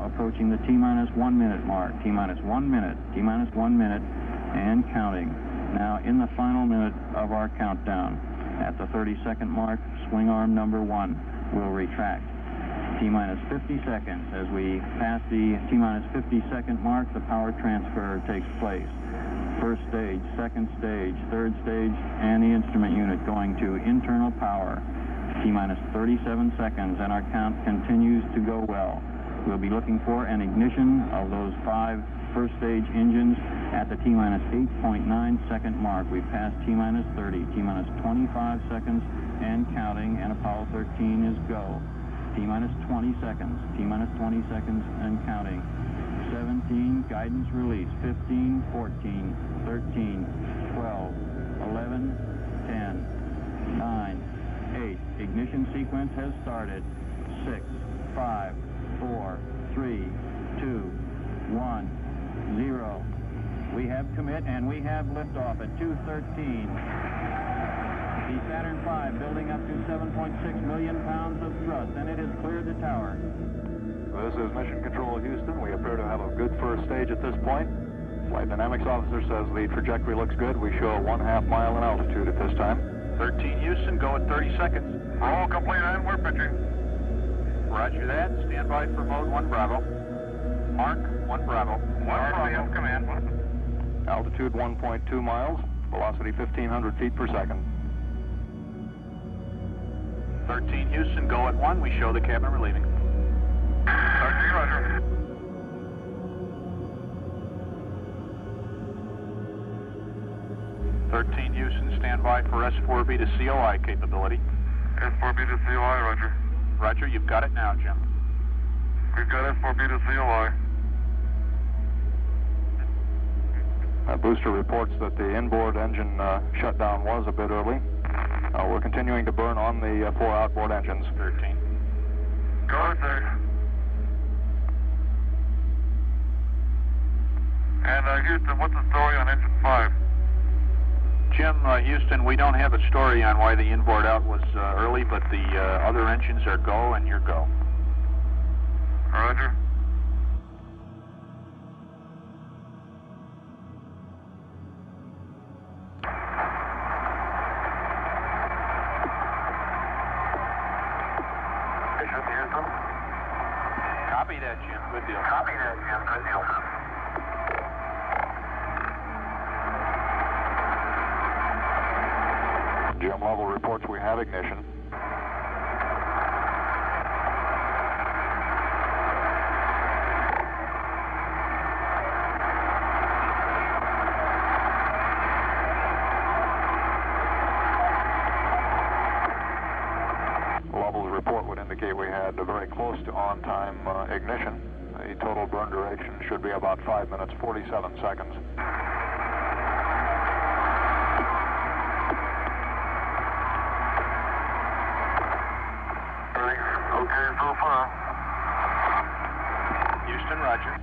now approaching the T-minus 1 minute mark. T-minus 1 minute, T-minus 1 minute, and counting. Now in the final minute of our countdown. At the 30-second mark, swing arm number 1 will retract. T-minus 50 seconds. As we pass the T-minus 50-second mark, the power transfer takes place. First stage, second stage, third stage, and the instrument unit going to internal power. T-minus 37 seconds, and our count continues to go well. We'll be looking for an ignition of those 5 first stage engines at the T-minus 8.9 second mark. We've passed T-minus 30, T-minus 25 seconds, and counting, and Apollo 13 is go. T-minus 20 seconds, T-minus 20 seconds, and counting. 17, guidance release, 15, 14, 13, 12, 11, 10, 9, 8. Ignition sequence has started. 6, 5, 4, 3, 2, 1, 0. We have commit, and we have liftoff at 2:13. The Saturn V building up to 7.6 million pounds of thrust, and it has cleared the tower. This is Mission Control Houston. We appear to have a good first stage at this point. Flight Dynamics Officer says the trajectory looks good. We show a 1/2 mile in altitude at this time. 13 Houston, go at 30 seconds. All complete and we're pitching. Roger that. Stand by for mode 1 Bravo. Mark 1 Bravo. 1 Bravo, command. Altitude 1.2 miles. Velocity 1,500 feet per second. 13 Houston, go at 1. We show the cabin relieving. 13, roger. Houston, stand by for S-IVB to COI capability. S-IVB to COI, roger. Roger, you've got it now, Jim. We've got S-IVB to COI. Booster reports that the inboard engine shutdown was a bit early. We're continuing to burn on the 4 outboard engines. 13. Go ahead, sir. And Houston, what's the story on engine 5? Jim, Houston, we don't have a story on why the inboard out was early, but the other engines are go, and you're go. Roger. Copy that, Jim. Good deal. Copy that, Jim. Good deal. Jim Lovell reports we have ignition. Lovell's report would indicate we had a very close to on-time ignition. The total burn duration should be about 5 minutes, 47 seconds. Okay, so far. Houston, roger.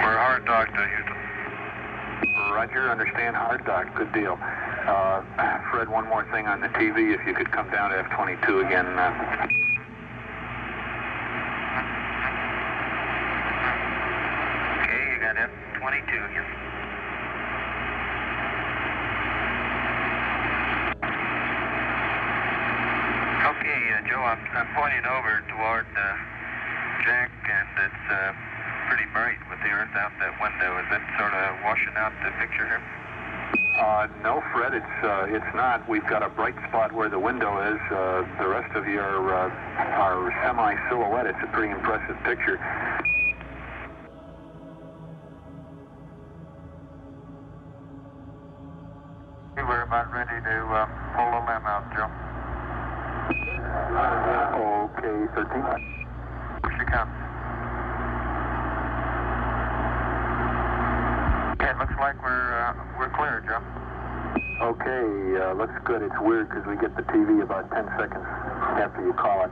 We're hard docked, Houston. Roger, understand, hard dock, good deal. Fred, one more thing on the TV, if you could come down to F-22 again. Okay, you got F-22 again. Okay, Joe, I'm pointing over toward Jack, and it's pretty bright with the Earth out that window. Is that sort of washing out the picture here? No, Fred, it's not. We've got a bright spot where the window is. The rest of you are semi-silhouette. It's a pretty impressive picture. We're about ready to pull the limb out, Joe. Okay, 13. Here she comes. It looks like we're clear, Joe. Okay, looks good. It's weird because we get the TV about 10 seconds after you call it.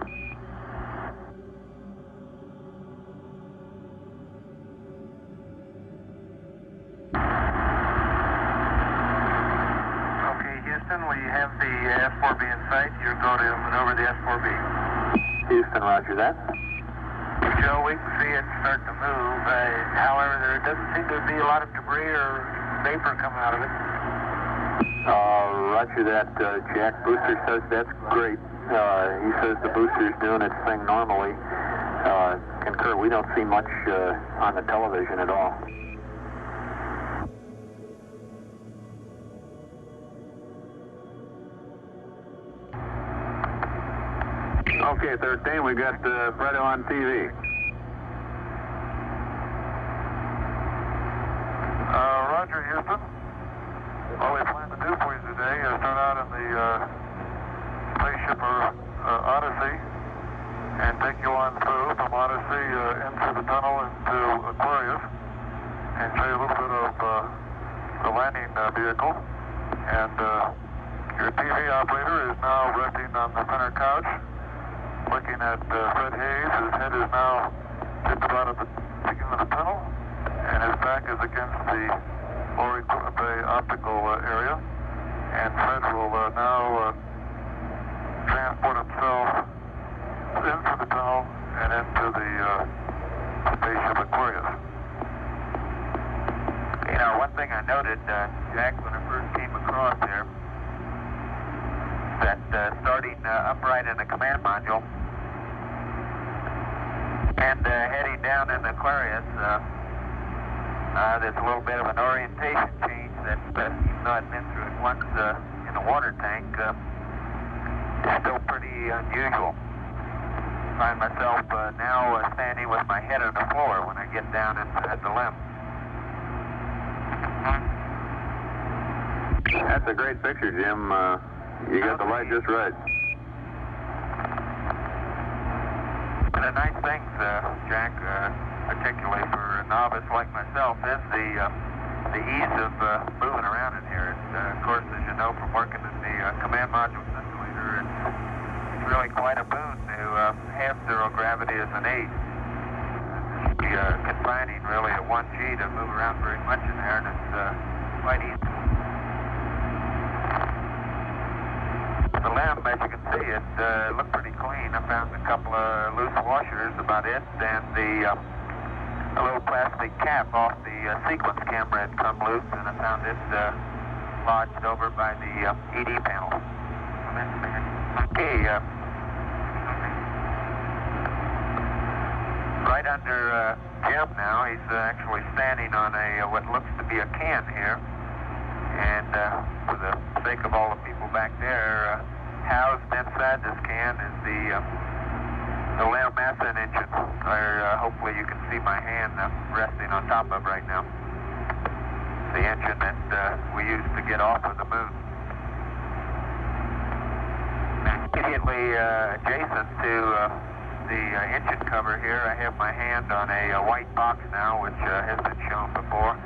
Houston, we have the S-4B in sight. You're going to maneuver the S-4B. Houston, roger that. Joe, we can see it start to move. However, there doesn't seem to be a lot of debris or vapor coming out of it. Roger that, Jack. Booster says that's great. He says the booster's doing its thing normally. Concur, we don't see much on the television at all. Okay, 13, we got Fredo on TV. Roger, Houston. All we plan to do for you today is start out in the spaceship Odyssey and take you on through from Odyssey into the tunnel into Aquarius and show you a little bit of the landing vehicle. And your TV operator is now resting on the center couch, looking at Fred Haise. His head is now just about at the beginning of the tunnel, and his back is against the lower equipment bay optical area. And Fred will now transport himself into the tunnel and into the spaceship Aquarius. You know, one thing I noted, Jack, when I first came across here, that starting upright in the command module and heading down in Aquarius, there's a little bit of an orientation change that, even though I've been through it once in a water tank, is still pretty unusual. I find myself now standing with my head on the floor when I get down at the limb. That's a great picture, Jim. You got the light just right. One of the nice things, Jack, particularly for a novice like myself, is the ease of moving around in here. It's, of course, as you know from working in the command module simulator, it's really quite a boon to have zero gravity as an aid. It's confining, really, at 1G to move around very much in there, and it's quite easy. The limb, as you can see, it looked pretty clean. I found a couple of loose washers, about it, and a little plastic cap off the sequence camera had come loose, and I found it lodged over by the ED panel. Okay, right under Jim now. He's actually standing on what looks to be a can here, and for the sake of all the people back there, housed inside this can is the limb ascent engine, where hopefully you can see my hand resting on top of right now. The engine that we used to get off of the moon. Immediately adjacent to the engine cover here, I have my hand on a white box now, which has been shown before.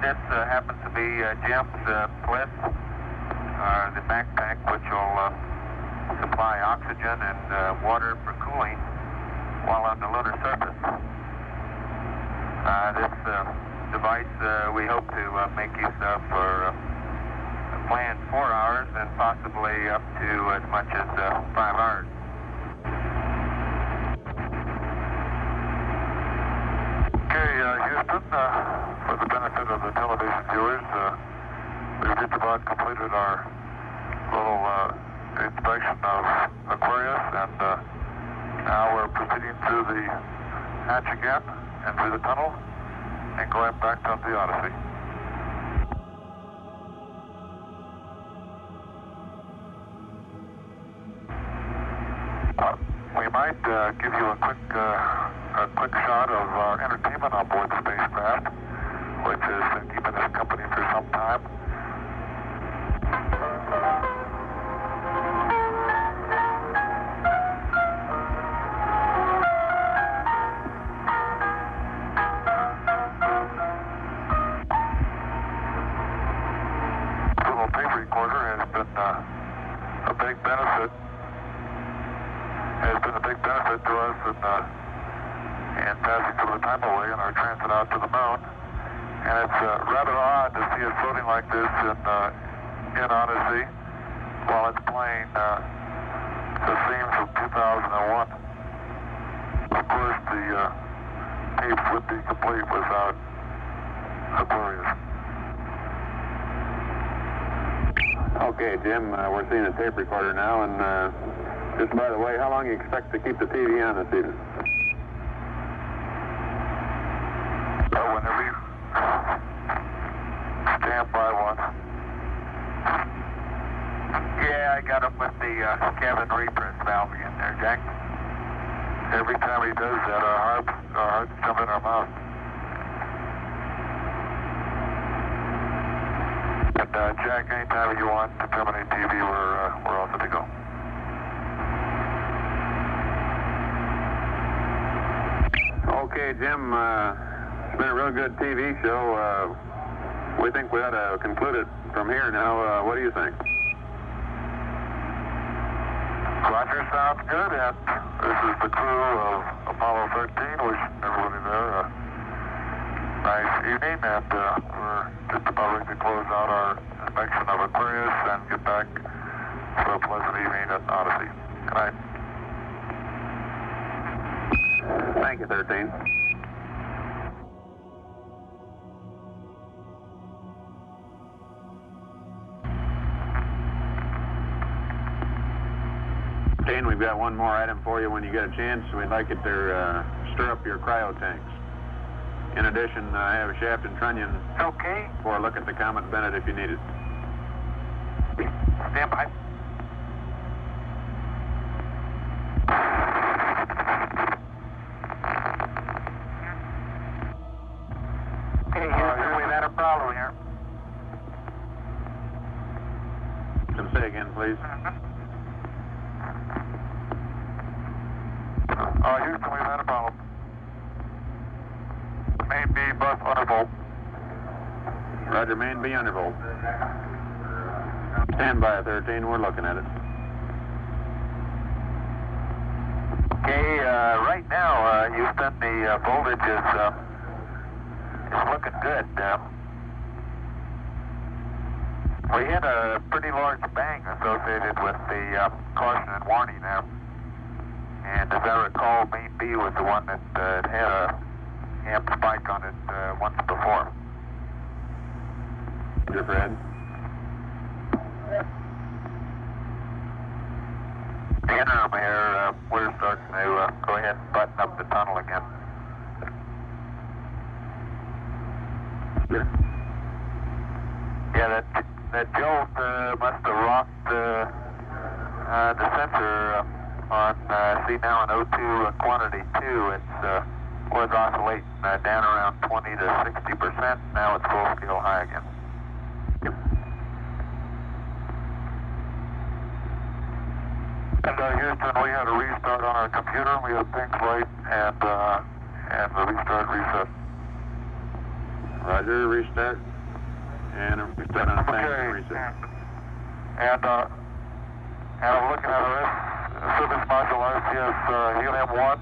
This happens to be Jim's bliss, the backpack, which will supply oxygen and water for cooling while on the lunar surface. This device we hope to make use of for a planned 4 hours and possibly up to as much as 5 hours. Okay, Houston, for the benefit of the television viewers, we've just about completed our little inspection of Aquarius, and now we're proceeding through the hatch again and through the tunnel and going back up the Odyssey. We might give you a quick shot of our entertainment on board the spacecraft, which has been keeping us company for some time. The little tape recorder has been a big benefit. Has been a big benefit to us in passing some of the time away in our transit out to the moon. And it's rather odd to see it floating like this in Odyssey while it's playing the scenes of 2001. Of course, the tapes would be complete without Aquarius. Okay, Jim, we're seeing a tape recorder now, and just by the way, how long do you expect to keep the TV on this evening? Whenever you stand by one. Yeah, I got him with the cabin repress valve in there, Jack. Every time he does that, our hearts jump in our mouth. And Jack, anytime you want to terminate TV, we're all set to go. Okay, Jim, it's been a real good TV show. We think we ought to conclude it from here now. What do you think? Roger, sounds good. And this is the crew of Apollo 13. Wish everybody there a nice evening. And we're just about ready to close out our inspection of Aquarius and get back for a pleasant evening at Odyssey. Good night. Thank you, 13. We've got one more item for you when you get a chance. We'd like it to stir up your cryo tanks. In addition, I have a shaft and trunnion for a look at the Comet Bennett if you need it. Stand by. Hey, Houston, we've had a problem here. Can say again, please. Houston, we've had a problem. Main B bus undervolt. Roger, main B undervolt. Stand by, 13. We're looking at it. Okay, right now, Houston, the voltage is looking good. We had a pretty large bang associated with the caution and warning there. And as I recall, main B was the one that had a amp spike on it once before. Roger, Fred. The interim here, we're starting to go ahead and button up the tunnel again. Yeah, that jolt must have rocked the sensor on, see now in O2 quantity 2, it was oscillating down around 20 to 60%. Now it's full scale high again. Yep. And Houston, we had a restart on our computer. We had pink light and the restart reset. Roger, restart. And a restart on a tank reset. And I'm looking at our service module RCS helium 1.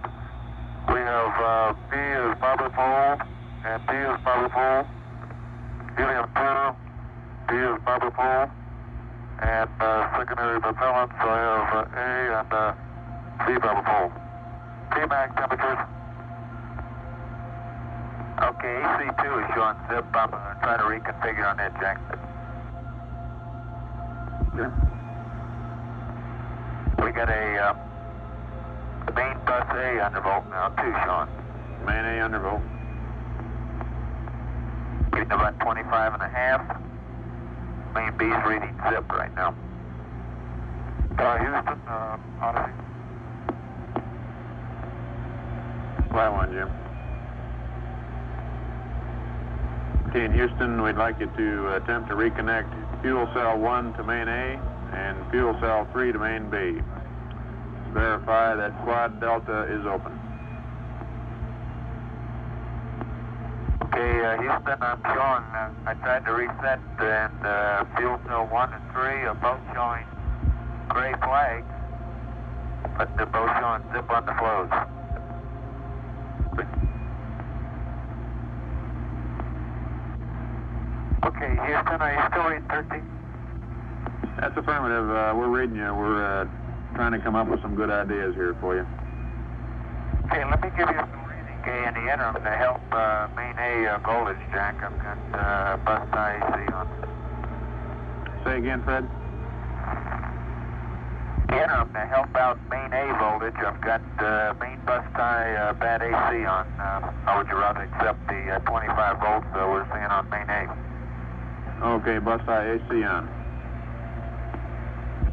We have B is bipolar and D is bipolar. Helium 2, D is bipolar. And secondary propellants, I have A and C bipolar. Tmax temperatures. Okay, AC2 is showing zip. I'm going to try to reconfigure on that, Jack. Yeah. We got a the main bus A undervolt now, 2 showing. Main A undervolt. Getting about 25 and a half. Main B is reading zip right now. Houston, Odyssey. Fly 1, Jim. Okay, in Houston, we'd like you to attempt to reconnect fuel cell 1 to main A and fuel cell 3 to main B. Verify that quad delta is open. Okay, Houston, I'm showing, I tried to reset and fuel cell 1 and 3 are both showing gray flags, but they're both showing zip on the flows. Okay, Houston, are you still reading 13? That's affirmative. We're reading you. We're trying to come up with some good ideas here for you. Okay, let me give you some reading, in the interim to help main A voltage, Jack. I've got bus tie AC on. Say again, Fred? The interim to help out main A voltage, I've got main bus tie bad AC on. How would you rather accept the 25 volts we're seeing on main A? Okay, bus tie AC on.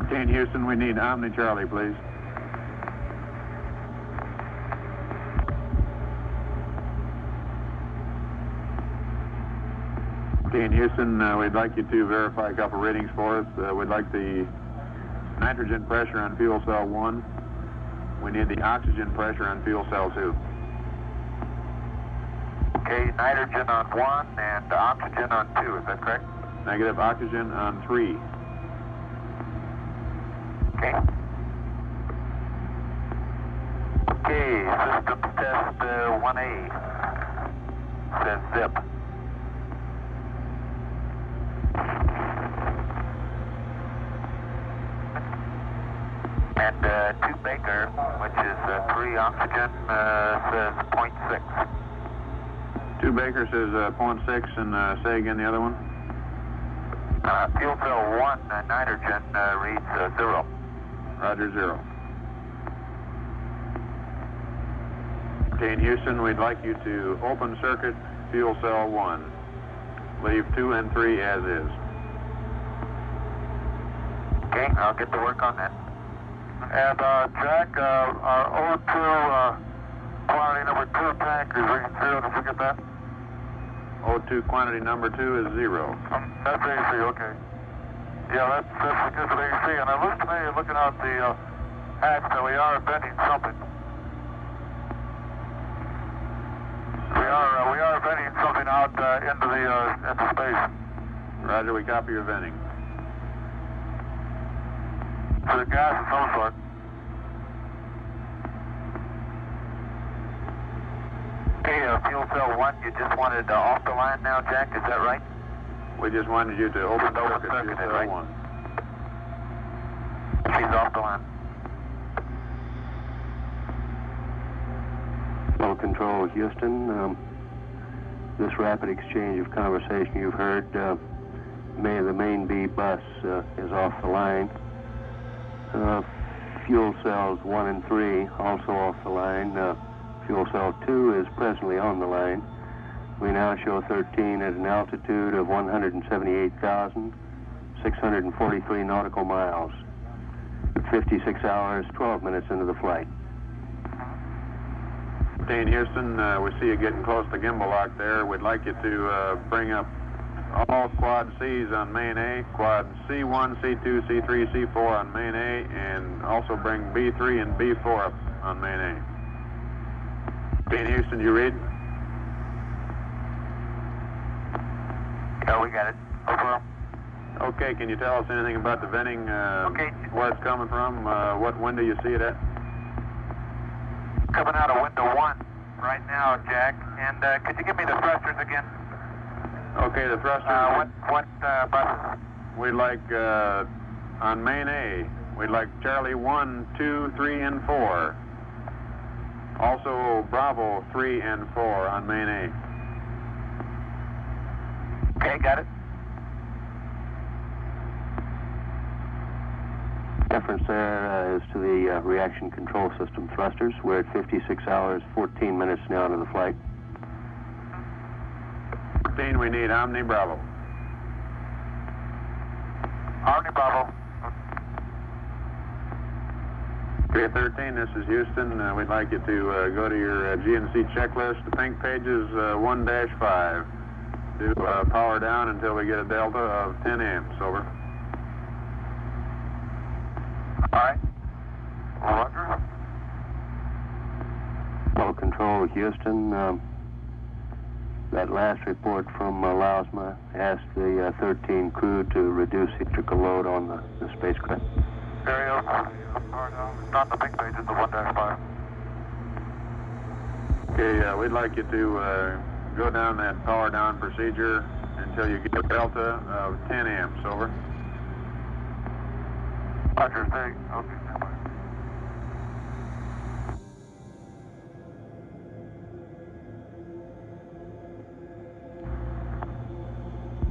Team Houston, we need Omni Charlie, please. Team Houston, we'd like you to verify a couple readings for us. We'd like the nitrogen pressure on fuel cell 1. We need the oxygen pressure on fuel cell 2. Okay, nitrogen on 1 and oxygen on 2, is that correct? Negative. Oxygen on 3. Okay. Okay, systems test 1A. Says zip. And 2 Baker, which is 3 oxygen, says 0.6. 2 Baker says 0.6, and say again the other one. Fuel cell 1 nitrogen reads 0. Roger, 0. Okay, in Houston, we'd like you to open circuit fuel cell 1. Leave 2 and 3 as is. Okay, I'll get to work on that. And Jack, our O2 quantity number 2 tank is reading 0. Did you get that? O2 quantity number 2 is 0. That's AC, okay. Yeah, that's because of AC. And it looks to me, looking out the hatch, that we are venting something. We are venting something out into space. Roger, we copy your venting. To the gas of some sort. Hey, fuel cell 1, you just wanted off the line now, Jack, is that right? We just wanted you to open circuit fuel cell right? 1. She's off the line. Well, Control Houston, this rapid exchange of conversation you've heard, the main B bus is off the line. Fuel cells 1 and 3 also off the line. Fuel cell 2 is presently on the line. We now show 13 at an altitude of 178,643 nautical miles. 56 hours, 12 minutes into the flight. Team Houston, we see you getting close to gimbal lock there. We'd like you to bring up all quad C's on main A, quad C1, C2, C3, C4 on main A, and also bring B3 and B4 up on main A. Team Houston, you read? Yeah, we got it. Over. Okay, can you tell us anything about the venting, Okay. where it's coming from, what window you see it at? Coming out of window 1 right now, Jack. And could you give me the thrusters again? Okay, the thrusters. What buses? We'd like, on main A, we'd like Charlie 1, 2, 3, and 4. Also Bravo 3 and 4 on main A. Okay, got it. Reference there is to the reaction control system thrusters. We're at 56 hours, 14 minutes now into the flight. 13, we need Omni Bravo. Omni Bravo. Okay, 13, this is Houston. We'd like you to go to your GNC checklist. The pink page is 1-5. Do power down until we get a delta of 10 amps. Over. All right. Roger. Well, Control Houston, that last report from Lausma asked the 13 crew to reduce electrical load on the spacecraft. There you go. It's not the pink page, it's the 1-5. Okay, we'd like you to go down that power down procedure until you get a delta of 10 amps. Over. Roger, stay. Okay, stand by.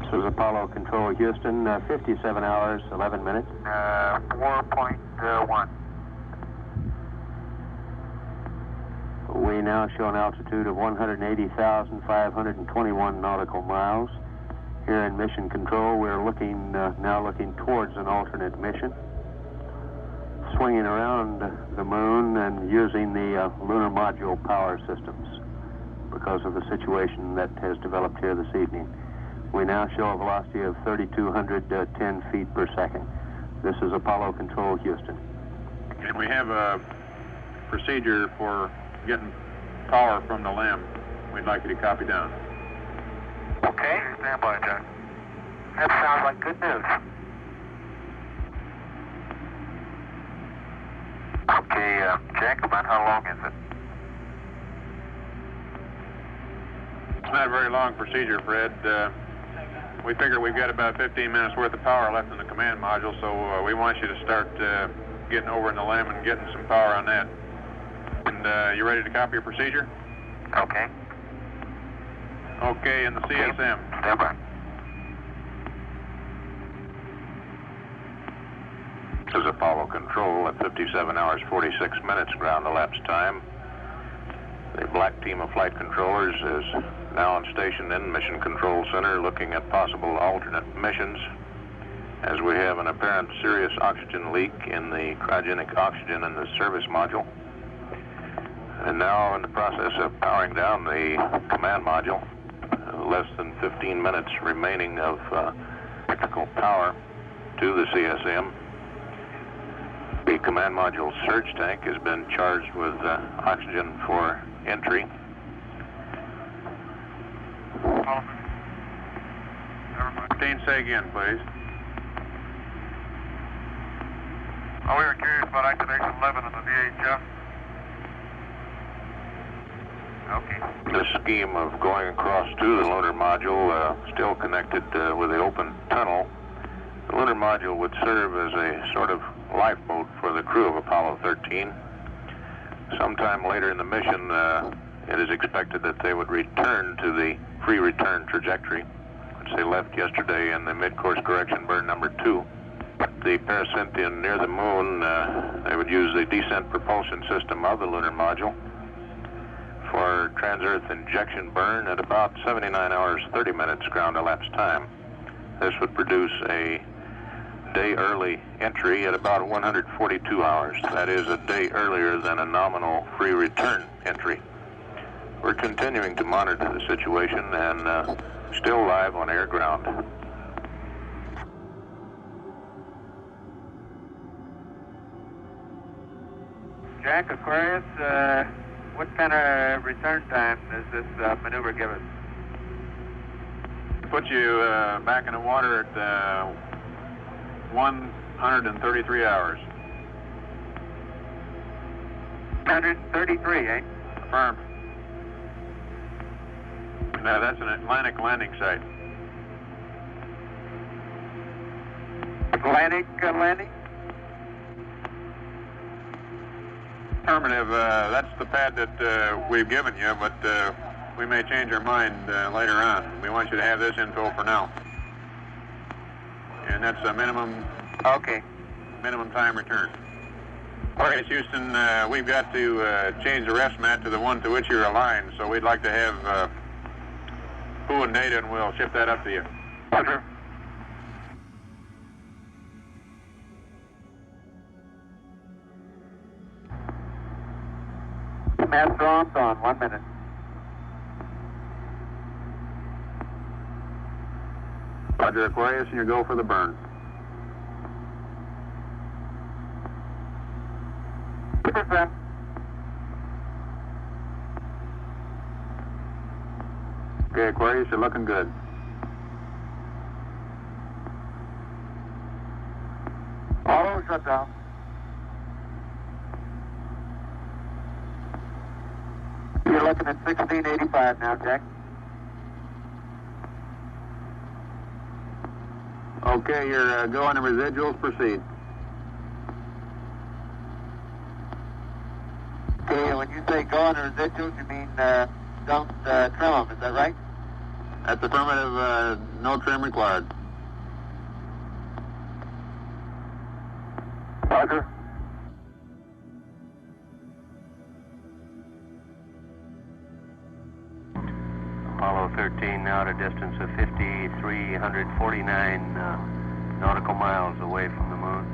This is Apollo Control Houston, 57 hours, 11 minutes. 4.1. We now show an altitude of 180,521 nautical miles. Here in Mission Control, we're now looking towards an alternate mission, swinging around the moon and using the lunar module power systems because of the situation that has developed here this evening. We now show a velocity of 3,210 feet per second. This is Apollo Control Houston. And we have a procedure for getting power from the LEM. We'd like you to copy down. Okay, stand by, Jack. That sounds like good news. Okay, Jack, about how long is it? It's not a very long procedure, Fred. We figure we've got about 15 minutes worth of power left in the command module, so we want you to start getting over in the LEM and getting some power on that. And you ready to copy your procedure? Okay. Okay, in the CSM. Stand by. This is Apollo Control at 57 hours 46 minutes ground elapsed time. The black team of flight controllers is now on station in Mission Control Center looking at possible alternate missions as we have an apparent serious oxygen leak in the cryogenic oxygen in the service module. And now in the process of powering down the command module. Less than 15 minutes remaining of technical power to the CSM. The command module surge tank has been charged with oxygen for entry. Dean, say again, please. Oh, we were curious about activation 11 in the VHF. Okay. The scheme of going across to the lunar module, still connected with the open tunnel. The lunar module would serve as a sort of lifeboat for the crew of Apollo 13. Sometime later in the mission, it is expected that they would return to the free return trajectory, which they left yesterday in the mid-course correction burn number 2. The parasynthion near the moon, they would use the descent propulsion system of the lunar module for trans-Earth injection burn at about 79 hours 30 minutes ground elapsed time. This would produce a day early entry at about 142 hours. That is a day earlier than a nominal free return entry. We're continuing to monitor the situation and still live on air ground. Jack, Aquarius, what kind of return time does this maneuver give us? Put you back in the water at 133 hours. 133, eh? Affirmed. Now that's an Atlantic landing site. Atlantic landing? Affirmative. That's the pad that we've given you, but we may change our mind later on. We want you to have this info for now. And that's a minimum time return. All right, Houston, we've got to change the rest mat to the one to which you're aligned, so we'd like to have poo and data, and we'll ship that up to you. Roger. Master on 1 minute. Roger, Aquarius, and you go for the burn. Okay, Aquarius, you're looking good. Auto shut down. You're looking at 1685 now, Jack. Okay, you're go on the residuals, proceed. you say go under residuals, you mean don't trim them, is that right? That's affirmative, no trim required. Roger. Apollo 13 now at a distance of 5,349 nautical miles away from the moon.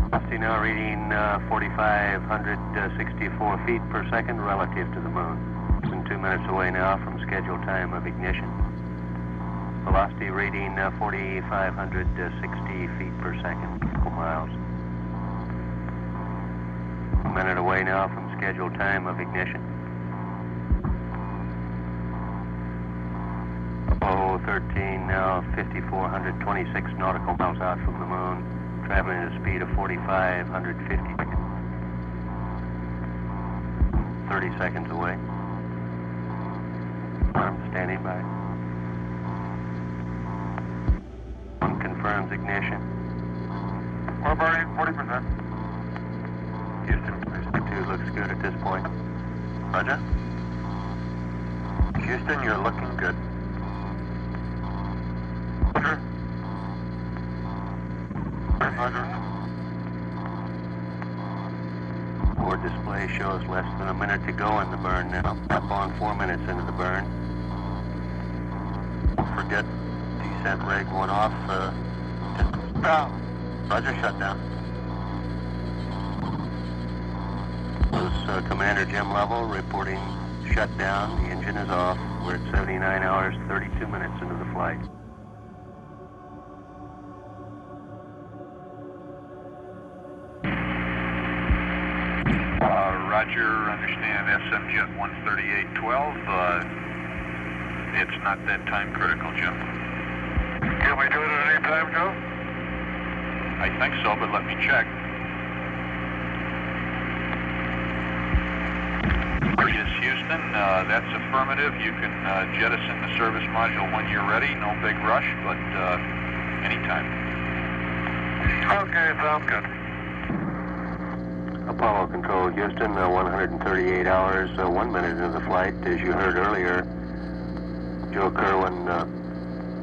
Velocity now reading 4,564 feet per second relative to the moon. Less than 2 minutes away now from scheduled time of ignition. Velocity reading 4,560 feet per second, nautical miles. 1 minute away now from scheduled time of ignition. Apollo 13 now 5,426 nautical miles out from the moon, traveling at a speed of 4,550 seconds. 30 seconds away. I'm standing by. One confirms ignition. We're burning 40%. Houston, 2 looks good at this point. Roger. Houston, you're looking good. Roger. Board display shows less than a minute to go in the burn now. Up on 4 minutes into the burn. Don't forget, descent rig went off. Roger, shutdown. This is Commander Jim Lovell reporting shutdown. The engine is off. We're at 79 hours, 32 minutes into the flight. Roger, understand SM Jet 13812. It's not that time critical, Jim. Can we do it at any time, Joe? I think so, but let me check. Aquarius, Houston, that's affirmative. You can jettison the service module when you're ready. No big rush, but anytime. Okay, sounds good. Apollo Control, Houston, 138 hours, 1 minute into the flight. As you heard earlier, Joe Kerwin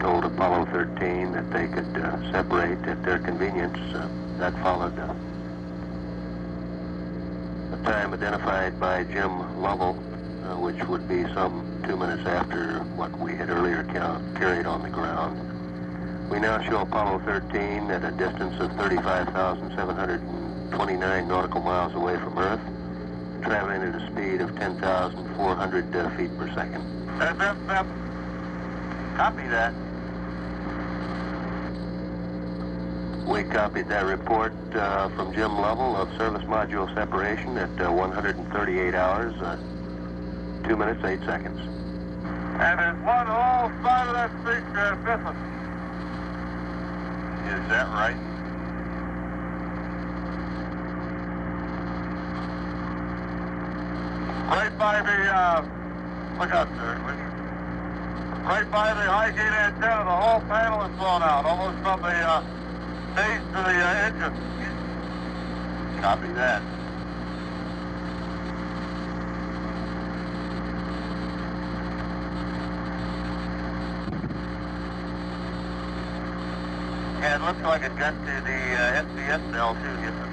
told Apollo 13 that they could separate at their convenience. That followed the time identified by Jim Lovell, which would be some 2 minutes after what we had earlier carried on the ground. We now show Apollo 13 at a distance of 35,729 nautical miles away from Earth, traveling at a speed of 10,400 feet per second. Copy that. We copied that report from Jim Lovell of service module separation at 138 hours, 2 minutes, 8 seconds. And there's one whole side of that spacecraft missing. Is that right? Right by the, look out there, will you? Right by the high gate antenna, the whole panel is blown out, almost from the base to the engine. Copy that. Yeah, it looks like it got to the SPS cell too, Houston.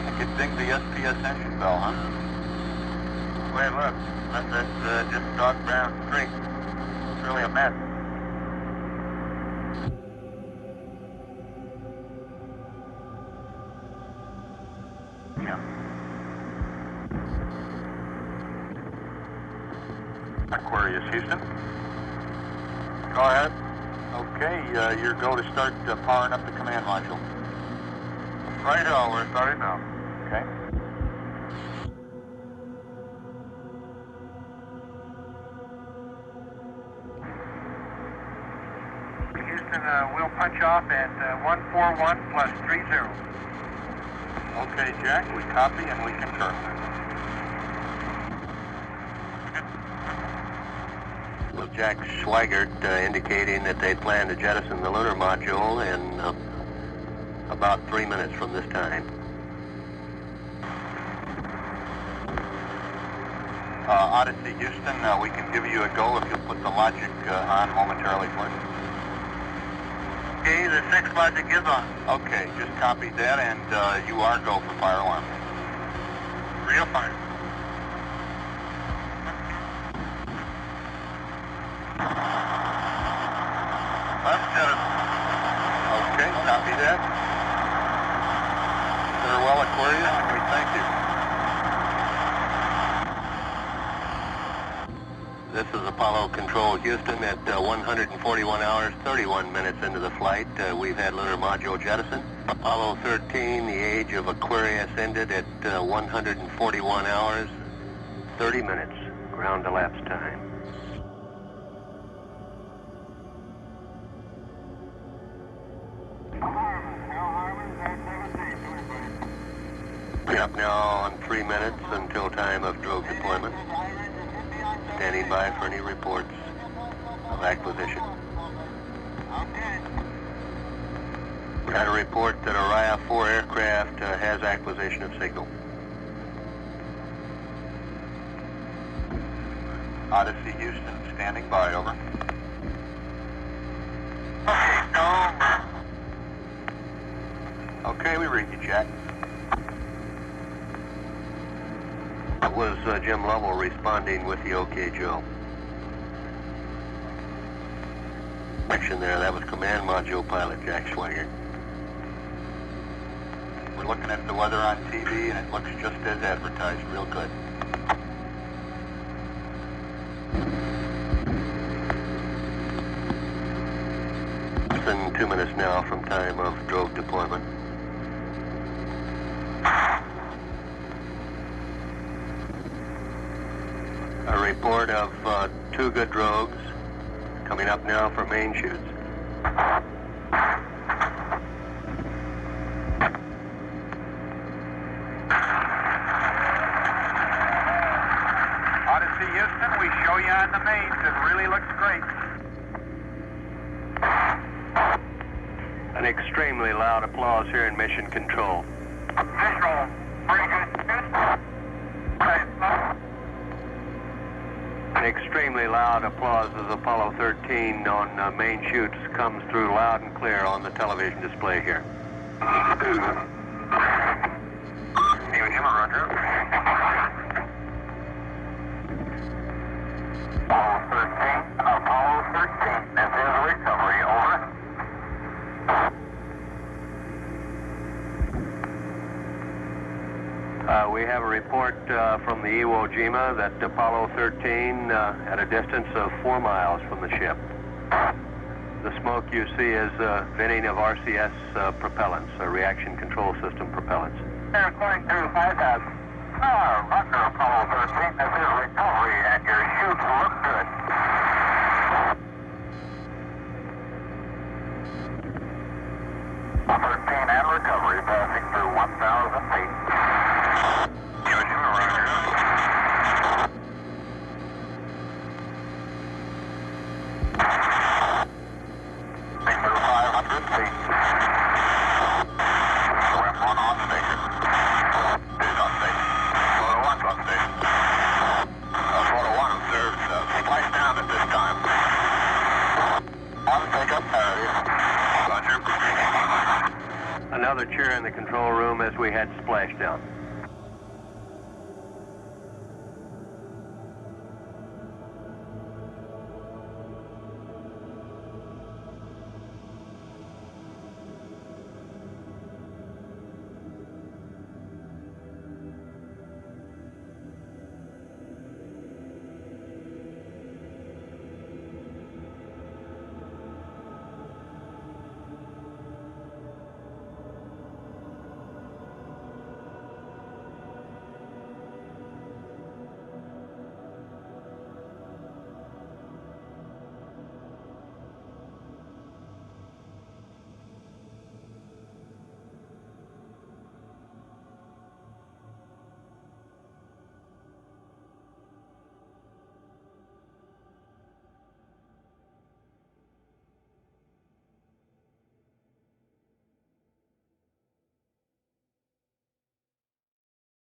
I could ding the SPS engine bell, huh? Wait, look, that's just dark brown streak. It's really a mess. Yeah. Aquarius, Houston. Go ahead. Okay, your go to start powering up the command module. Right on, we're starting now. Okay. Houston, we'll punch off at 141 plus 30. Okay, Jack, we copy and we concur. With Jack Swigert indicating that they plan to jettison the lunar module in about 3 minutes from this time. Odyssey, Houston, we can give you a go if you put the logic on momentarily, please. Okay, the 6 logic is on. Okay, just copied that, and you are go for fire alarm. Real fire. Left got it. Okay, copy that. Farewell, Aquarius, and we thank you. This is Apollo Control Houston at 141 hours, 31 minutes into the flight. We've had lunar module jettison. Apollo 13, the age of Aquarius ended at 141 hours, 30 minutes, ground elapsed time. Up now on 3 minutes until time of drogue deployment. Standing by for any reports of acquisition. Got a report that Orion 4 aircraft has acquisition of signal. Odyssey, Houston, standing by, over. Okay, no. Okay, we read you, Jack. That was Jim Lovell responding with the OK Joe. Action there, that was command module pilot Jack Swigert. We're looking at the weather on TV, and it looks just as advertised, real good. It's been 2 minutes now from time of drogue deployment. A report of 2 good drogues coming up now for main chutes. Odyssey, Houston, we show you on the mains. It really looks great. An extremely loud applause here in Mission Control. Visual. Very good. An extremely loud applause as Apollo 13 on main chutes comes through loud and clear on the television display here. Even him, Roger. Apollo 13, this is recovery, over. We have a report from the Iwo Jima that Apollo 13 at a distance of 4 miles from the ship. The smoke you see is venting of RCS propellants, reaction control system propellants. They're going through 5,000. Roger, Apollo 13, this is recovery, and your chutes look good. 13 and recovery, passing through 1,000 feet. Another cheer in the control room as we had splashdown.